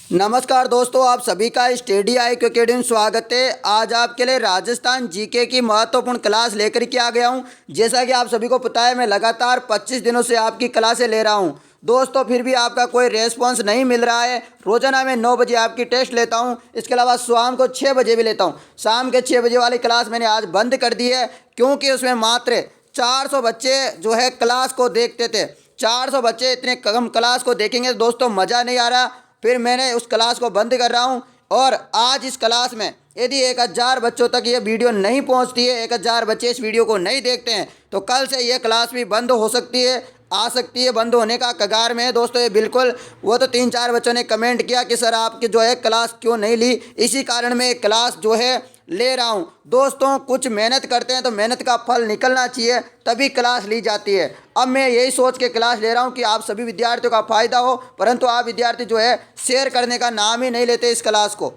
नमस्कार दोस्तों, आप सभी का स्टडी IQ अकेडमी में स्वागत है। आज आपके लिए राजस्थान जीके की महत्वपूर्ण क्लास लेकर के आ गया हूं। जैसा कि आप सभी को पता है, मैं लगातार 25 दिनों से आपकी क्लासें ले रहा हूं दोस्तों, फिर भी आपका कोई रेस्पॉन्स नहीं मिल रहा है। रोजाना मैं 9 बजे आपकी टेस्ट लेता हूं, इसके अलावा शाम को 6 बजे भी लेता हूं। शाम के 6 बजे वाली क्लास मैंने आज बंद कर दी है, क्योंकि उसमें मात्र 400 बच्चे जो है क्लास को देखते थे। 400 बच्चे इतने कम क्लास को देखेंगे तो दोस्तों मज़ा नहीं आ रहा। फिर मैंने उस क्लास को बंद कर रहा हूं। और आज इस क्लास में यदि 1000 बच्चों तक ये वीडियो नहीं पहुंचती है, 1000 बच्चे इस वीडियो को नहीं देखते हैं, तो कल से ये क्लास भी बंद हो सकती है, आ सकती है, बंद होने का कगार में है दोस्तों। ये बिल्कुल, वो तो 3-4 बच्चों ने कमेंट किया कि सर आपकी जो है क्लास क्यों नहीं ली, इसी कारण मैं क्लास जो है ले रहा हूं दोस्तों। कुछ मेहनत करते हैं तो मेहनत का फल निकलना चाहिए, तभी क्लास ली जाती है। अब मैं यही सोच के क्लास ले रहा हूं कि आप सभी विद्यार्थियों का फ़ायदा हो, परंतु आप विद्यार्थी जो है शेयर करने का नाम ही नहीं लेते इस क्लास को।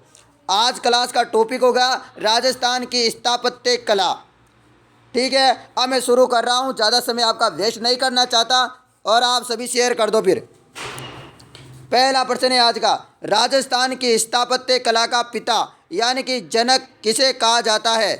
आज क्लास का टॉपिक होगा राजस्थान की स्थापत्य कला। ठीक है, अब मैं शुरू कर रहा हूँ, ज़्यादा समय आपका वेस्ट नहीं करना चाहता, और आप सभी शेयर कर दो। फिर पहला प्रश्न है आज का, राजस्थान की स्थापत्य कला का पिता यानी कि जनक किसे कहा जाता है?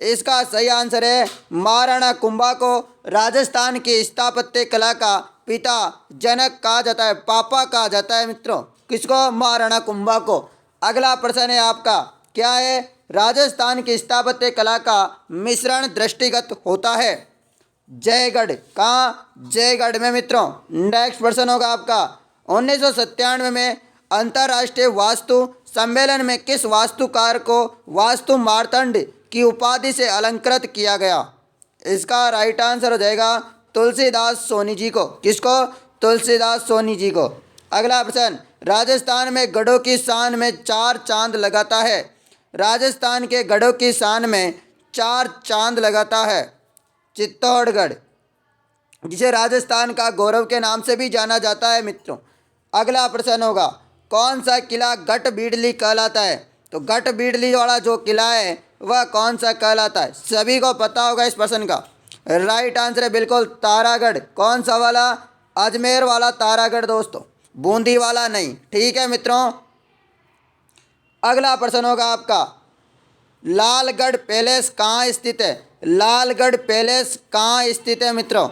इसका सही आंसर है महाराणा कुंभा को राजस्थान की स्थापत्य कला का पिता जनक कहा जाता है, पापा कहा जाता है मित्रों। किसको? महाराणा कुंभा को। अगला प्रश्न है आपका, क्या है? राजस्थान की स्थापत्य कला का मिश्रण दृष्टिगत होता है। जयगढ़। कहाँ? जयगढ़ में मित्रों। नेक्स्ट प्रश्न होगा आपका, 1997 में अंतर्राष्ट्रीय वास्तु सम्मेलन में किस वास्तुकार को वास्तु मार्तंड की उपाधि से अलंकृत किया गया? इसका राइट आंसर हो जाएगा तुलसीदास सोनी जी को। किसको? तुलसीदास सोनी जी को। अगला प्रश्न, राजस्थान में गढ़ों की शान में 4 चांद लगाता है। राजस्थान के गढ़ों की शान में 4 चांद लगाता है चित्तौड़गढ़, जिसे राजस्थान का गौरव के नाम से भी जाना जाता है मित्रों। अगला प्रश्न होगा, कौन सा किला गट बीडली कहलाता है? तो गट बीडली वाला जो किला है वह कौन सा कहलाता है? सभी को पता होगा इस प्रश्न का। राइट आंसर है बिल्कुल तारागढ़। कौन सा वाला? अजमेर वाला तारागढ़ दोस्तों, बूंदी वाला नहीं। ठीक है मित्रों। अगला प्रश्न होगा आपका, लालगढ़ पैलेस कहाँ स्थित है? लालगढ़ पैलेस कहाँ स्थित है मित्रों?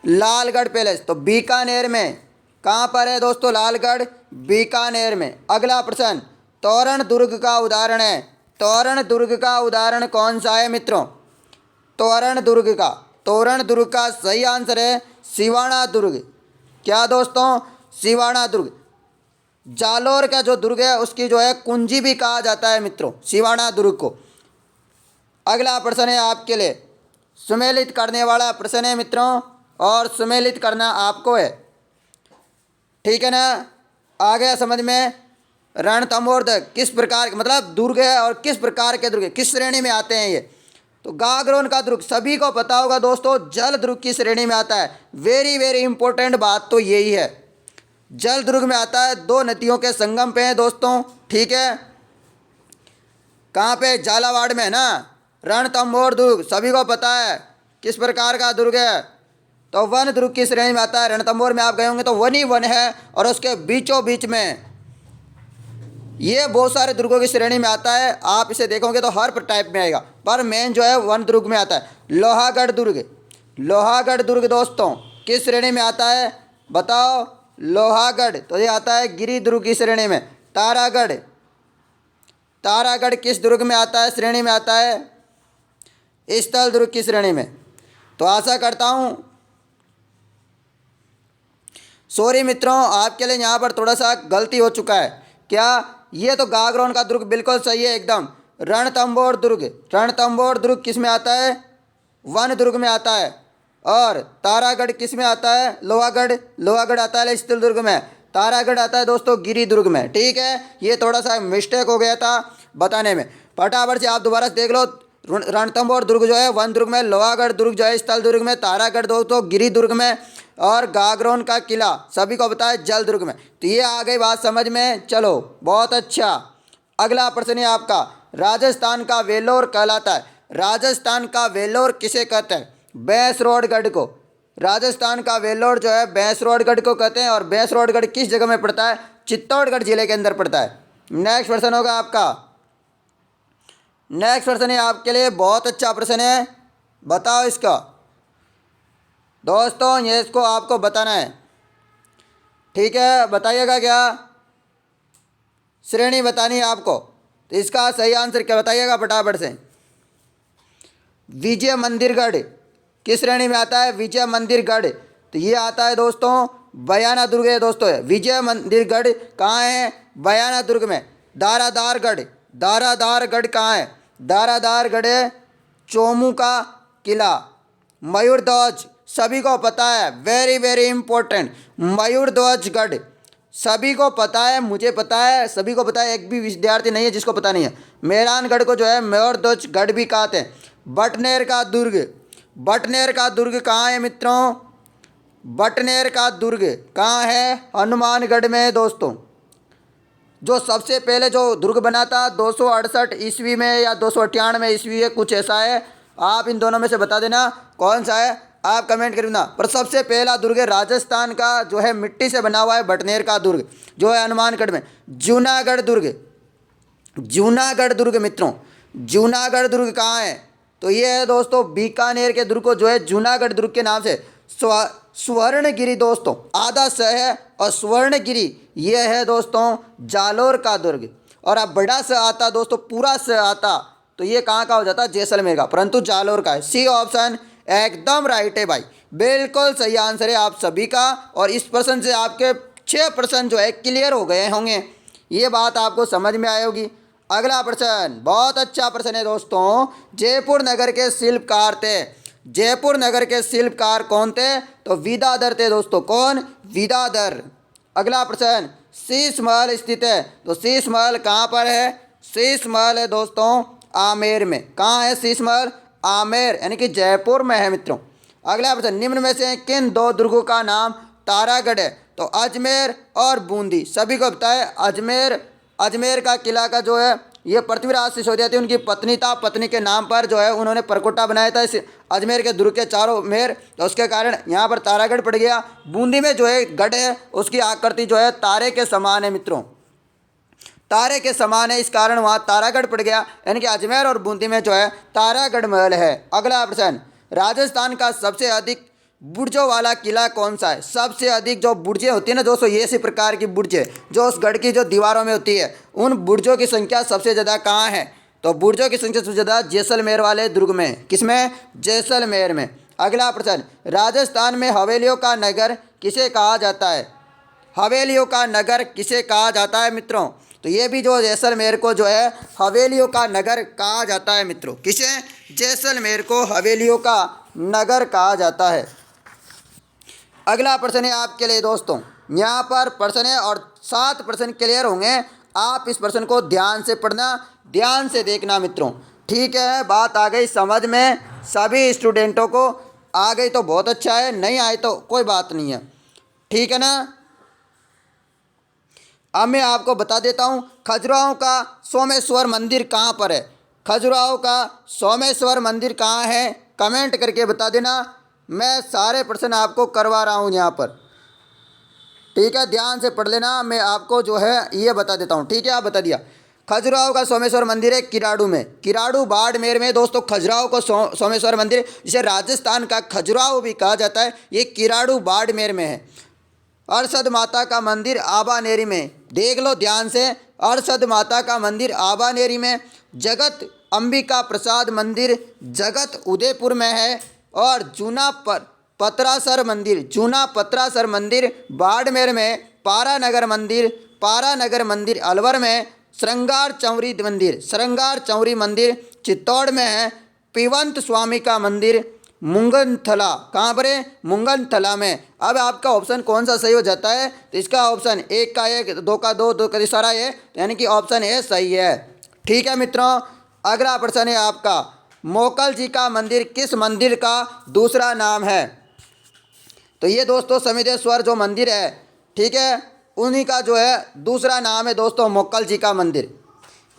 लालगढ़ पैलेस तो बीकानेर में। कहाँ पर है दोस्तों? लालगढ़ बीकानेर में। अगला प्रश्न, तोरण दुर्ग का उदाहरण है। तोरण दुर्ग का उदाहरण कौन सा है मित्रों? तोरण दुर्ग का सही आंसर है सिवाना दुर्ग। क्या दोस्तों? सिवाना दुर्ग। जालोर का जो दुर्ग है उसकी जो है कुंजी भी कहा जाता है मित्रों, सिवाना दुर्ग को। अगला प्रश्न है आपके लिए, सुमेलित करने वाला प्रश्न है मित्रों, और सुमेलित करना आपको है। ठीक है ना? आ गया समझ में? रणथंभौर किस प्रकार, मतलब दुर्ग है, और किस प्रकार के दुर्ग, किस श्रेणी में आते हैं ये? तो गागरोन का दुर्ग सभी को पता होगा दोस्तों, जल दुर्ग की श्रेणी में आता है। वेरी वेरी इंपॉर्टेंट बात तो यही है, जल दुर्ग में आता है। 2 नदियों के संगम पे है दोस्तों। ठीक है, कहाँ पे? झालावाड़ में है ना। रणथंभौर दुर्ग सभी को पता है किस प्रकार का दुर्ग है, तो वन दुर्ग की श्रेणी में आता है। रणथंभौर में आप गए होंगे तो वन ही वन है, और उसके बीचों बीच में ये बहुत सारे दुर्गों की श्रेणी में आता है। आप इसे देखोगे तो हर टाइप में आएगा, पर मेन जो है वन दुर्ग में आता है। लोहागढ़ दुर्ग। लोहागढ़ दुर्ग दोस्तों किस श्रेणी में आता है बताओ? लोहागढ़ तो ये आता है गिरी दुर्ग की श्रेणी में। तारागढ़, तारागढ़ किस दुर्ग में आता है? श्रेणी में आता है स्थल दुर्ग की श्रेणी में। तो आशा करता हूँ, सॉरी मित्रों, आपके लिए यहाँ पर थोड़ा सा गलती हो चुका है। क्या? ये तो गागरोन का दुर्ग बिल्कुल सही है एकदम। रणथंभौर दुर्ग, रणथंभौर दुर्ग किस में आता है? वन दुर्ग में आता है। और तारागढ़ किस में आता है? लोहागढ़, लोहागढ़ आता है स्थल दुर्ग में। तारागढ़ आता है दोस्तों गिरी दुर्ग में। ठीक है, ये थोड़ा सा मिस्टेक हो गया था बताने में। फटाफट से आप दोबारा देख लो, रणथंभौर दुर्ग जो है वन दुर्ग में, लोहागढ़ दुर्ग जो है स्थल दुर्ग में, तारागढ़ दोस्तों गिरी दुर्ग में, और गागरोन का किला सभी को बताया जल दुर्ग में। तो ये आ गई बात समझ में? चलो बहुत अच्छा। अगला प्रश्न है आपका, राजस्थान का वेल्लोर कहलाता है। राजस्थान का वेल्लोर किसे कहते हैं? भैंसरोडगढ़ को। राजस्थान का वेल्लोर जो है भैंसरोडगढ़ को कहते हैं। और भैंसरोडगढ़ किस जगह में पड़ता है? चित्तौड़गढ़ जिले के अंदर पड़ता है। नेक्स्ट प्रश्न होगा आपका, नेक्स्ट प्रश्न है आपके लिए बहुत अच्छा प्रश्न है, बताओ इसका दोस्तों, ये इसको आपको बताना है, ठीक है। बताइएगा क्या, श्रेणी बतानी है आपको, तो इसका सही आंसर क्या बताइएगा फटाफट से। विजय मंदिरगढ़ किस श्रेणी में आता है? विजय मंदिरगढ़, तो ये आता है दोस्तों बयाना दुर्ग है दोस्तों। विजय मंदिरगढ़ कहाँ है? बयाना दुर्ग में। दारादारगढ़, दारादारगढ़ कहाँ है? दारादारगढ़ है चोमू का किला। मयूर ध्वज सभी को पता है, वेरी वेरी इंपॉर्टेंट, मयूर ध्वजगढ़ सभी को पता है, मुझे पता है, सभी को पता है, एक भी विद्यार्थी नहीं है जिसको पता नहीं है। मेहरानगढ़ को जो है मयूर ध्वजगढ़ भी कहते हैं। बटनेर का दुर्ग, बटनेर का दुर्ग कहाँ है मित्रों? बटनेर का दुर्ग कहाँ है? हनुमानगढ़ में है दोस्तों। जो सबसे पहले जो दुर्ग बना था 268 ईस्वी में या 298 ईस्वी है, कुछ ऐसा है। आप इन दोनों में से बता देना कौन सा है, आप कमेंट कर देना। पर सबसे पहला दुर्ग है राजस्थान का, जो है मिट्टी से बना हुआ है, बटनेर का दुर्ग जो है हनुमानगढ़ में। जूनागढ़ दुर्ग, जूनागढ़ दुर्ग मित्रों, जूनागढ़ दुर्ग कहाँ है? तो ये है दोस्तों बीकानेर के दुर्ग को जो है जूनागढ़ दुर्ग के नाम से। स्वर्णगिरी दोस्तों आधा स है, और स्वर्णगिरी ये है दोस्तों जालोर का दुर्ग। और अब बड़ा स आता दोस्तों, पूरा स आता तो ये कहाँ का हो जाता? जैसलमेर का, परंतु जालोर का है। सी ऑप्शन एकदम राइट है भाई, बिल्कुल सही आंसर है आप सभी का। और इस प्रश्न से आपके 6 प्रश्न जो है क्लियर हो गए होंगे, ये बात आपको समझ में आई होगी। अगला प्रश्न बहुत अच्छा प्रश्न है दोस्तों। जयपुर नगर के शिल्पकार थे, जयपुर नगर के शिल्पकार कौन थे? तो विद्याधर थे दोस्तों। कौन? विद्याधर। अगला प्रश्न, शीश महल स्थित है, तो शीश महल कहाँ पर है? शीश महल है दोस्तों आमेर में। कहाँ है शीश महल? आमेर, यानी कि जयपुर में है मित्रों। अगला प्रश्न, निम्न में से किन 2 दुर्गों का नाम तारागढ़ है? तो अजमेर और बूंदी। सभी को पता है अजमेर, अजमेर का किला का जो है ये पृथ्वीराज सिसोदिया थे, उनकी पत्नी था, पत्नी के नाम पर जो है उन्होंने परकोटा बनाया था इस अजमेर के दुर्ग के चारों मेर, तो उसके कारण यहाँ पर तारागढ़ पड़ गया। बूंदी में जो है गढ़ है, उसकी आकृति जो है तारे के समान है मित्रों, तारे के समान है, इस कारण वहाँ तारागढ़ पड़ गया। यानी कि अजमेर और बूंदी में जो है तारागढ़ महल है। अगला प्रश्न, राजस्थान का सबसे अधिक बुर्जों वाला किला कौन सा है? सबसे अधिक जो बुर्जें होती है ना दोस्तों, ये इसी प्रकार की बुर्जें जो उस गढ़ की जो दीवारों में होती है, उन बुर्जों की संख्या सबसे ज़्यादा कहाँ है? तो बुर्जों की संख्या सबसे ज़्यादा जैसलमेर वाले दुर्ग में। किसमें? जैसलमेर में। अगला प्रश्न, राजस्थान में हवेलियों का नगर किसे कहा जाता है? हवेलियों का नगर किसे कहा जाता है मित्रों? तो ये भी जो जैसलमेर को जो है हवेलियों का नगर कहा जाता है मित्रों। किसे? जैसलमेर को हवेलियों का नगर कहा जाता है। अगला प्रश्न है आपके लिए दोस्तों, यहाँ पर प्रश्न है और 7 प्रश्न क्लियर होंगे। आप इस प्रश्न को ध्यान से पढ़ना, ध्यान से देखना मित्रों, ठीक है। बात आ गई समझ में सभी स्टूडेंटों को, आ गई तो बहुत अच्छा है, नहीं आए तो कोई बात नहीं है, ठीक है ना। अब मैं आपको बता देता हूँ खजुराहो का सोमेश्वर मंदिर कहाँ पर है। खजुराहो का सोमेश्वर मंदिर कहाँ है? कमेंट करके बता देना। मैं सारे प्रश्न आपको करवा रहा हूँ यहाँ पर, ठीक है, ध्यान से पढ़ लेना। मैं आपको जो है ये बता देता हूँ, ठीक है। आप बता दिया खजुराहो का सोमेश्वर मंदिर है किराड़ू में, किराड़ू बाड़मेर में दोस्तों। खजुराहो को सोमेश्वर मंदिर, जिसे राजस्थान का खजुराहो भी कहा जाता है, ये किराड़ू बाड़मेर में है। अरशद माता का मंदिर आबानेरी में, देख लो ध्यान से, अरशद माता का मंदिर आबानेरी में। जगत अंबिका प्रसाद मंदिर जगत उदयपुर में है। और जूना पत्रासर मंदिर, जूना पत्रासर मंदिर बाड़मेर में। पारानगर मंदिर, पारानगर मंदिर अलवर में। श्रृंगार चौरी मंदिर, श्रृंगार चौरी मंदिर चित्तौड़ में है। पिवंत स्वामी का मंदिर मुंगनथला, कहाँ पर है? मुंगनथला में। अब आपका ऑप्शन कौन सा सही हो जाता है? तो इसका ऑप्शन 1 का 1, 2 का 2, 2 का सारा है, यानी कि ऑप्शन ए सही है, ठीक है मित्रों। अगला प्रश्न है आपका, मोकल जी का मंदिर किस मंदिर का दूसरा नाम है? तो ये दोस्तों समिधेश्वर जो मंदिर है, ठीक है, उन्हीं का जो है दूसरा नाम है दोस्तों मोकल जी का मंदिर।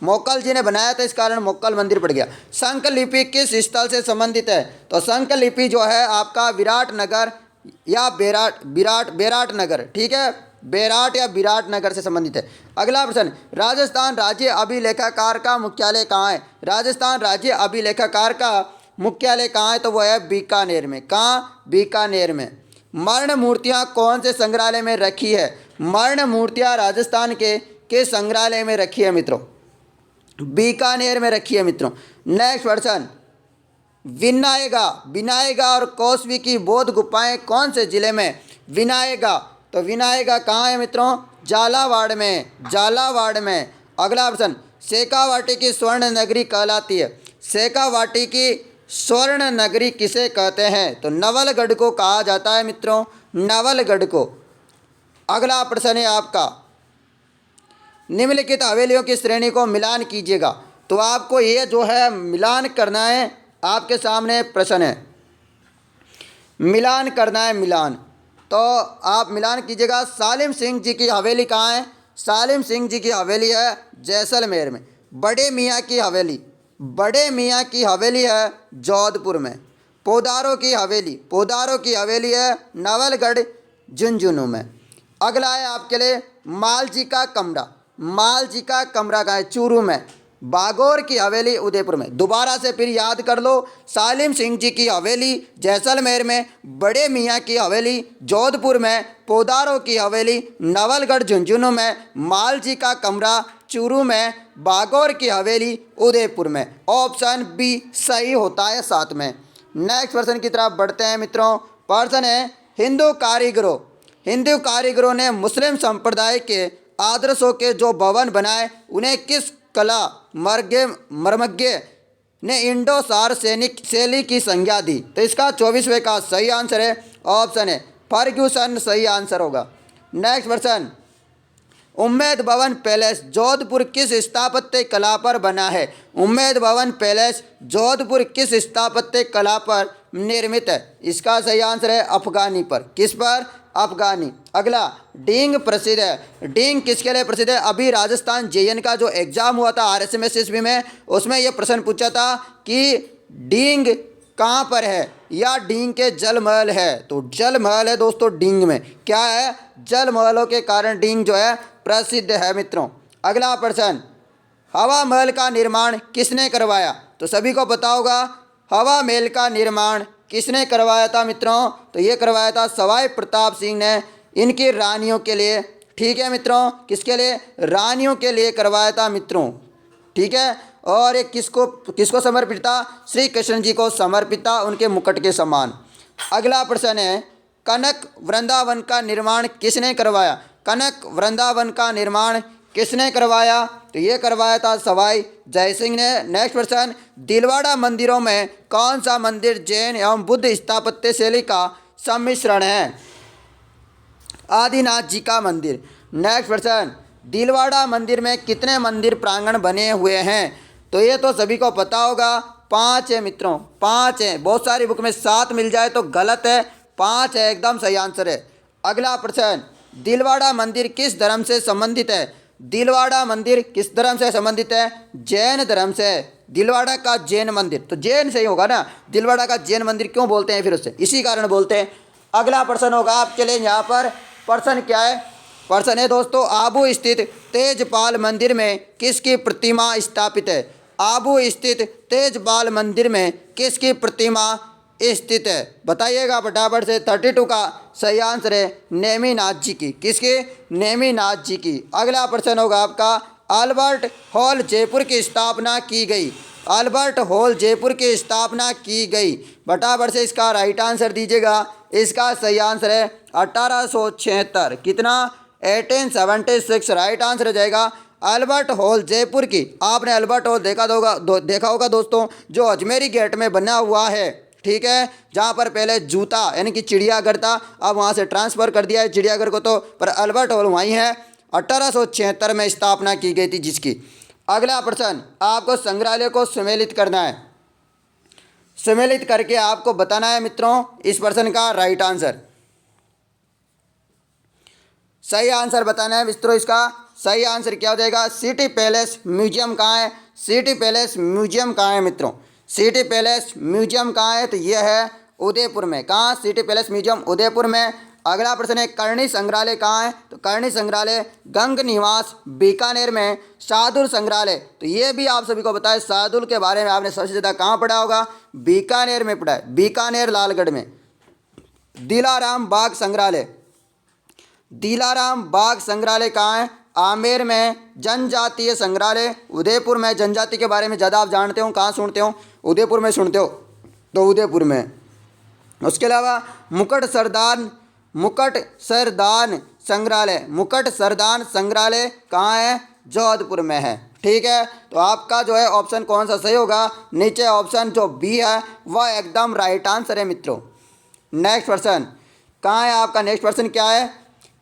मोकल जी ने बनाया था, इस कारण मोकल मंदिर पड़ गया। शंख लिपि किस स्थल से संबंधित है? तो शंख लिपि जो है आपका विराट नगर या बेराट नगर, ठीक है, बेराट या विराट नगर से संबंधित है। अगला प्रश्न, राजस्थान राज्य अभिलेखागार का मुख्यालय कहाँ है? राजस्थान राज्य अभिलेखागार का मुख्यालय कहाँ है? तो वो है बीकानेर में। कहाँ? बीकानेर में। मरण मूर्तियाँ कौन से संग्रहालय में रखी है? मरण मूर्तियाँ राजस्थान के संग्रहालय में रखी है मित्रों, बीकानेर में रखी है मित्रों। नेक्स्ट प्रश्न, विनायगा और कौसवी की बौद्ध गुफाएं कौन से जिले में? विनायगा, तो विनायगा कहाँ है मित्रों? झालावाड़ में, झालावाड़ में। अगला प्रश्न, शेखावाटी की स्वर्ण नगरी कहलाती है? शेखावाटी की स्वर्ण नगरी किसे कहते हैं? तो नवलगढ़ को कहा जाता है मित्रों, नवलगढ़ को। अगला प्रश्न है आपका, निम्नलिखित हवेलियों की श्रेणी को मिलान कीजिएगा। तो आपको ये जो है मिलान करना है, आपके सामने प्रश्न है, मिलान करना है, मिलान। तो आप मिलान कीजिएगा। सालिम सिंह जी की हवेली कहाँ है? सालिम सिंह जी की हवेली है जैसलमेर में। बड़े मियाँ की हवेली, बड़े मियाँ की हवेली है जोधपुर में। पोदारों की हवेली, पोदारों की हवेली है नवलगढ़ झुंझुनू में। अगला है आपके लिए मालजी का कमरा, मालजी का कमरा कहाँ है? चूरू में। बागौर की हवेली उदयपुर में। दोबारा से फिर याद कर लो, सालिम सिंह जी की हवेली जैसलमेर में, बड़े मियाँ की हवेली जोधपुर में, पोदारों की हवेली नवलगढ़ झुंझुनू में, मालजी का कमरा चूरू में, बागौर की हवेली उदयपुर में। ऑप्शन बी सही होता है साथ में। नेक्स्ट प्रश्न की तरफ बढ़ते हैं मित्रों। प्रश्न है, हिंदू कारीगरों ने मुस्लिम संप्रदाय के आदर्शों के जो भवन बनाए उन्हें किस कला मर्मज्ञ ने इंडो सार सैनिक शैली की संज्ञा दी? तो इसका 24वें का सही आंसर है ऑप्शन है फर्ग्यूसन, सही आंसर होगा। नेक्स्ट प्रश्न, उम्मेद भवन पैलेस जोधपुर किस स्थापत्य कला पर बना है? उम्मेद भवन पैलेस जोधपुर किस स्थापत्य कला पर निर्मित है? इसका सही आंसर है अफगानी पर। किस पर? अफगानी। अगला, डींग प्रसिद्ध है, डींग किसके लिए प्रसिद्ध है? अभी राजस्थान JN का जो एग्जाम हुआ था RSMSSB में, उसमें यह प्रश्न पूछा था कि डींग कहाँ पर है या डींग के जल महल है? तो जल महल है दोस्तों डींग में। क्या है? जल महलों के कारण डींग जो है प्रसिद्ध है मित्रों। अगला प्रश्न, हवा महल का निर्माण किसने करवाया? तो सभी को पता होगा हवा महल का निर्माण किसने करवाया था मित्रों? तो ये करवाया था सवाई प्रताप सिंह ने इनकी रानियों के लिए। ठीक है मित्रों, किसके लिए? रानियों के लिए करवाया था मित्रों। ठीक है, और ये किसको समर्पित था? श्री कृष्ण जी को समर्पित था, उनके मुकुट के समान। अगला प्रश्न है, कनक वृंदावन का निर्माण किसने करवाया? कनक वृंदावन का निर्माण किसने करवाया? तो ये करवाया था सवाई जय सिंह ने। नेक्स्ट प्रश्न, दिलवाड़ा मंदिरों में कौन सा मंदिर जैन एवं बुद्ध स्थापत्य शैली का सम्मिश्रण है? आदिनाथ जी का मंदिर। नेक्स्ट प्रश्न, दिलवाड़ा मंदिर में कितने मंदिर प्रांगण बने हुए हैं? तो ये तो सभी को पता होगा 5 है मित्रों, 5 है। बहुत सारी बुक में 7 मिल जाए तो गलत है, 5 है एकदम सही आंसर है। अगला प्रश्न, दिलवाड़ा मंदिर किस धर्म से संबंधित है? दिलवाड़ा मंदिर किस धर्म से संबंधित है? जैन धर्म से। दिलवाड़ा का जैन मंदिर, तो जैन सही होगा ना। दिलवाड़ा का जैन मंदिर क्यों बोलते हैं फिर उससे? इसी कारण बोलते हैं। अगला प्रश्न होगा आपके लिए यहाँ पर, प्रश्न क्या है? प्रश्न है दोस्तों, आबू स्थित तेजपाल मंदिर में किसकी प्रतिमा स्थापित है? आबू स्थित तेजपाल मंदिर में किसकी प्रतिमा स्थित है? बताइएगा फटाफट से। 32 का सही आंसर है नेमिनाथ जी की। किसकी? नेमिनाथ जी की। अगला प्रश्न होगा आपका, अल्बर्ट हॉल जयपुर की स्थापना की गई? अल्बर्ट हॉल जयपुर की स्थापना की गई, फटाफट से इसका राइट आंसर दीजिएगा। इसका सही आंसर है 1876। कितना? 1876 राइट आंसर हो जाएगा। अल्बर्ट हॉल जयपुर की, आपने अल्बर्ट हॉल देखा होगा दोस्तों, जो अजमेरी गेट में बना हुआ है। ठीक है, जहाँ पर पहले जूता यानी कि चिड़ियाघर था, अब वहाँ से ट्रांसफ़र कर दिया है चिड़ियाघर को, तो पर अल्बर्ट हॉल वहीं है। 1876 में स्थापना की गई थी जिसकी। अगला प्रश्न, आपको संग्रहालय को सम्मिलित करना है। सम्मिलित करके आपको बताना है मित्रों इस प्रश्न का राइट आंसर। सही आंसर बताना है मित्रों। इसका सही आंसर क्या हो जाएगा? सिटी पैलेस म्यूजियम कहाँ है? सिटी पैलेस म्यूजियम कहाँ है मित्रों? सिटी पैलेस म्यूजियम कहाँ है? तो यह है उदयपुर में। कहाँ? सिटी पैलेस म्यूजियम उदयपुर में। अगला प्रश्न है करणी संग्रहालय कहाँ है? तो करणी संग्रहालय गंग निवास बीकानेर में। शार्दुल संग्रहालय, तो ये भी आप सभी को पता है, शार्दुल के बारे में आपने सबसे ज़्यादा कहाँ पढ़ा होगा? बीकानेर में पढ़ा है, बीकानेर लालगढ़ में। दिलाराम बाग संग्रहालय, दिलाराम बाग संग्रहालय कहाँ है? आमेर में। जनजातीय संग्रहालय उदयपुर में। जनजाति के बारे में ज़्यादा आप जानते हो, कहाँ सुनते हो? उदयपुर में सुनते हो, तो उदयपुर में। उसके अलावा मुकट सरदान संग्रहालय, मुकट सरदान संग्रहालय कहाँ है? जोधपुर में है। ठीक है, तो आपका जो है ऑप्शन कौन सा सही होगा? नीचे ऑप्शन जो बी है वह एकदम राइट आंसर है मित्रों। नेक्स्ट प्रश्न कहाँ है आपका? नेक्स्ट प्रश्न क्या है?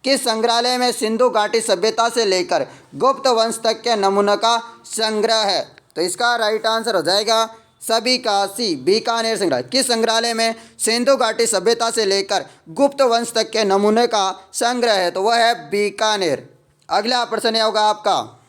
किस संग्रहालय में सिंधु घाटी सभ्यता से लेकर गुप्त वंश तक के नमूनों का संग्रह है? तो इसका राइट आंसर हो जाएगा सभी का सी, बीकानेर संग्रहालय। किस संग्रहालय में सिंधु घाटी सभ्यता से लेकर गुप्त वंश तक के नमूने का संग्रह है? तो वह है बीकानेर। अगला प्रश्न यह होगा आपका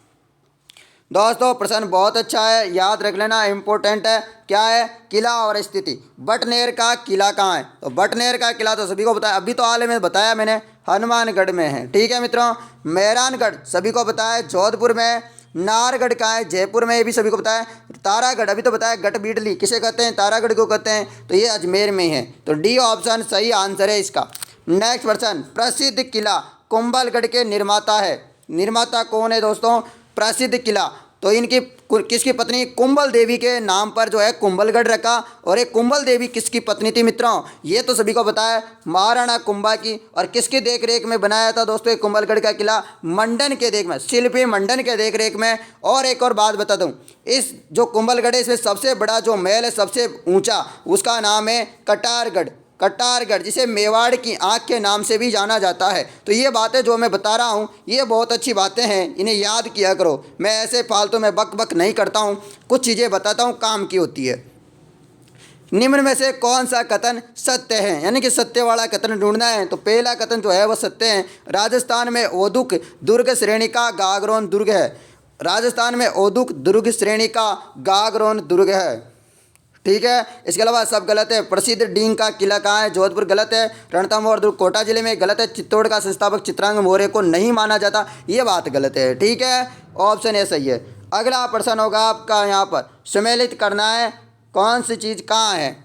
दोस्तों, प्रश्न बहुत अच्छा है, याद रख लेना, इंपॉर्टेंट है। क्या है? किला और स्थिति। बटनेर का किला कहाँ है? तो बटनेर का किला तो सभी को पता है, अभी तो हाल में बताया मैंने, हनुमानगढ़ में है। ठीक है मित्रों। मेहरानगढ़ सभी को पता है, जोधपुर में। नाहरगढ़ कहाँ है? जयपुर में, ये भी सभी को पता है। तारागढ़ अभी तो बताया, गढ़बीडली किसे कहते हैं? तारागढ़ को कहते हैं, तो ये अजमेर में है। तो डी ऑप्शन सही आंसर है इसका। नेक्स्ट प्रश्न, प्रसिद्ध किला कुंभलगढ़ के निर्माता है। निर्माता कौन है दोस्तों? प्रसिद्ध किला, तो इनकी किसकी पत्नी? कुंभल देवी के नाम पर जो है कुंभलगढ़ रखा। और एक कुंभल देवी किसकी पत्नी थी मित्रों? ये तो सभी को पता है, महाराणा कुंभा की। और किसकी देखरेख में बनाया था दोस्तों ये कुंभलगढ़ का किला? मंडन के देख में, शिल्पी मंडन के देखरेख में। और एक और बात बता दूं, इस जो कुंभलगढ़ है इसमें सबसे बड़ा जो महल है, सबसे ऊंचा, उसका नाम है कटारगढ़। कटारगढ़, जिसे मेवाड़ की आँख के नाम से भी जाना जाता है। तो ये बातें जो मैं बता रहा हूँ ये बहुत अच्छी बातें हैं, इन्हें याद किया करो। मैं ऐसे फालतू में बक बक नहीं करता हूँ, कुछ चीज़ें बताता हूँ काम की होती है। निम्न में से कौन सा कथन सत्य है? यानी कि सत्य वाला कथन ढूंढना है। तो पहला कथन जो है वह सत्य है। राजस्थान में ओदुक दुर्ग श्रेणी का गागरोन दुर्ग है। राजस्थान में ओदुक दुर्ग श्रेणी का गागरोन दुर्ग है। ठीक है, इसके अलावा सब गलत है। प्रसिद्ध डींग का किला कहाँ है? जोधपुर गलत है। रणथंभौर दुर्ग कोटा जिले में गलत है। चित्तौड़ का संस्थापक चित्रांग मौर्य को नहीं माना जाता, ये बात गलत है। ठीक है, ऑप्शन ए सही है। अगला प्रश्न होगा आपका यहाँ पर, सम्मिलित करना है कौन सी चीज़ कहाँ है।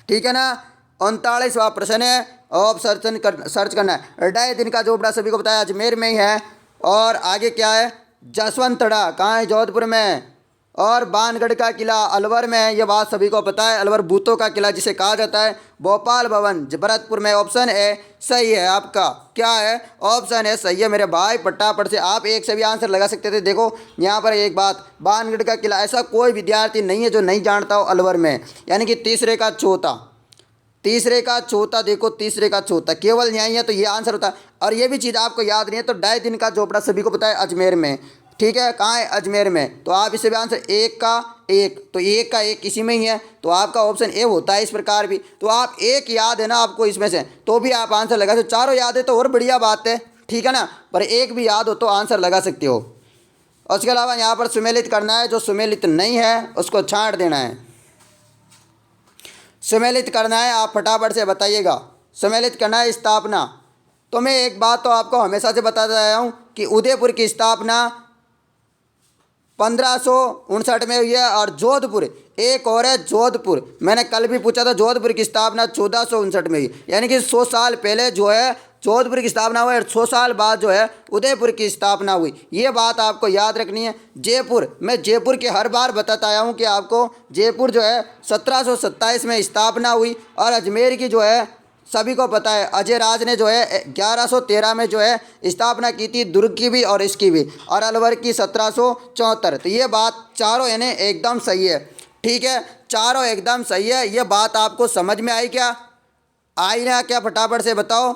ठीक है ना, 39वां प्रश्न है, ऑप सर्च करना है। ढाई दिन का झोपड़ा सभी को बताया अजमेर में ही है। और आगे क्या है? जसवंतड़ा कहाँ है? जोधपुर में। और बानगढ़ का किला अलवर में है, ये बात सभी को पता है। अलवर भूतों का किला जिसे कहा जाता है। भोपाल भवन भरतपुर में। ऑप्शन ए सही है आपका। क्या है? ऑप्शन ए सही है मेरे भाई। पट्टापट से आप एक से भी आंसर लगा सकते थे। देखो यहाँ पर एक बात, बानगढ़ का किला, ऐसा कोई विद्यार्थी नहीं है जो नहीं जानता हो अलवर में। यानी कि तीसरे का चौथा, देखो तीसरे का चौथा केवल यहीं है, तो ये आंसर होता है। और ये भी चीज़ आपको याद नहीं है, तो ढाई दिन का झोपड़ा सभी को पता है अजमेर में। ठीक है, कहाँ है? अजमेर में। तो आप इसे भी आंसर एक का एक, तो एक का एक इसी में ही है, तो आपका ऑप्शन ए होता है इस प्रकार भी। तो आप एक याद है ना आपको इसमें से, तो भी आप आंसर लगा सकते। चारों याद है तो और बढ़िया बात है, ठीक है ना, पर एक भी याद हो तो आंसर लगा सकते हो। और उसके अलावा यहाँ पर सुमेलित करना है, जो सुमेलित नहीं है उसको छांट देना है। सुमेलित करना है, आप फटाफट से बताइएगा। सुमेलित करना है स्थापना। तो मैं एक बात तो आपको हमेशा से बताता आया हूँ कि उदयपुर की स्थापना 1559 में हुई है। और जोधपुर एक और है, जोधपुर मैंने कल भी पूछा था, जोधपुर की स्थापना 1459 में हुई। यानी कि 100 साल पहले जो है जोधपुर की स्थापना हुई और 100 साल बाद जो है उदयपुर की स्थापना हुई। ये बात आपको याद रखनी है। जयपुर, मैं जयपुर के हर बार बताता आया हूँ कि आपको जयपुर जो है 1727 में स्थापना हुई। और अजमेर की जो है सभी को पता है, अजय राज ने जो है 1113 में जो है स्थापना की थी, दुर्ग की भी और इसकी भी। और अलवर की 1774। तो ये बात चारों यानी एकदम सही है। ठीक है, चारों एकदम सही है। ये बात आपको समझ में आई क्या? आई ना क्या? फटाफट से बताओ।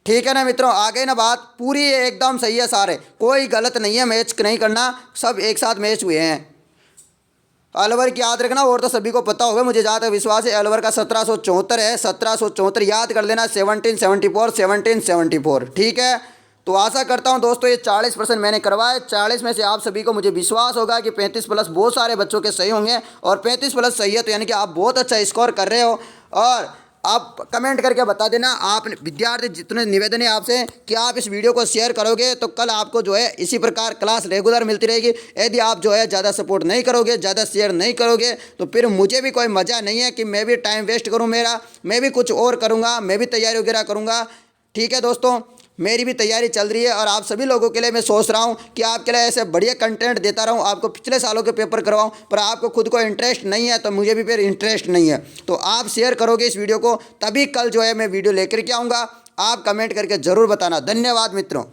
ठीक है ना मित्रों, आ गई ना बात? पूरी एकदम सही है, सारे कोई गलत नहीं है, मैच नहीं करना, सब एक साथ मैच हुए हैं। अलवर की याद रखना, और तो सभी को पता होगा, मुझे जहाँ तक विश्वास है। अलवर का 1774 है, 1774 याद कर लेना। 1774। ठीक है, तो आशा करता हूँ दोस्तों ये 40% मैंने करवाए। 40 में से आप सभी को मुझे विश्वास होगा कि 35+ बहुत सारे बच्चों के सही होंगे। और 35+ सही है तो यानी कि आप बहुत अच्छा स्कोर कर रहे हो। और आप कमेंट करके बता देना। आप विद्यार्थी जितने निवेदन है आपसे कि आप इस वीडियो को शेयर करोगे तो कल आपको जो है इसी प्रकार क्लास रेगुलर मिलती रहेगी। यदि आप जो है ज़्यादा सपोर्ट नहीं करोगे, ज़्यादा शेयर नहीं करोगे तो फिर मुझे भी कोई मज़ा नहीं है कि मैं भी टाइम वेस्ट करूँ मेरा, मैं भी कुछ और करूँगा, मैं भी तैयारी वगैरह करूँगा। ठीक है दोस्तों, मेरी भी तैयारी चल रही है और आप सभी लोगों के लिए मैं सोच रहा हूं कि आपके लिए ऐसे बढ़िया कंटेंट देता रहूं, आपको पिछले सालों के पेपर करवाऊं, पर आपको खुद को इंटरेस्ट नहीं है तो मुझे भी फिर इंटरेस्ट नहीं है। तो आप शेयर करोगे इस वीडियो को तभी कल जो है मैं वीडियो लेकर के आऊँगा। आप कमेंट करके ज़रूर बताना। धन्यवाद मित्रों।